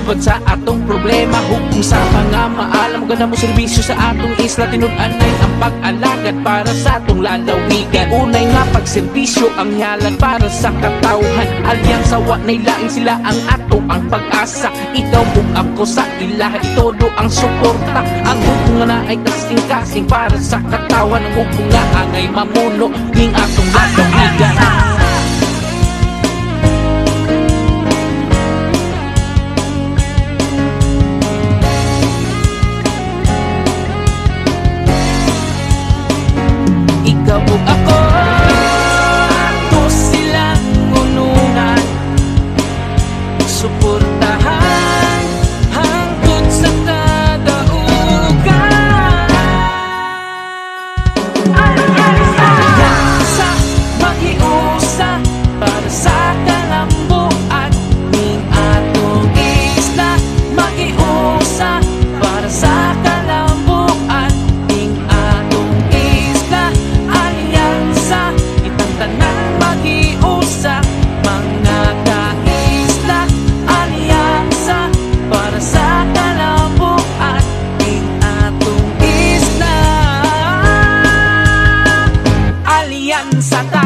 Tubad sa atong problema, hukom sa mga maalam gana mo serbisyo sa atong isla. Tinud-anay ang pag-alagad para sa atong lalawigan. Unay nga pagserbisyo ang hialan para sa katawhan. Alyansa wa nay laing sila ang ato ang pag-asa. Ikaw ug ako sa ilaha, itodo ang suporta. Ang hukom nga na ay kasing-kasing para sa katawan. Ang hukom nga angay mamuno ning atong lalawigan. Ikaw ug ako, ato silang unungan, suportahan hangtod sa kadaugan. Alyansa maghiusa para sa kalambuan ning atong isla. Maghiusa para sa kalambuan ning atong isla. Alyansa, itang tanan maghiusa, mga kaisla. Alyansa para sa kalambuan ning atong isla. Alyansa.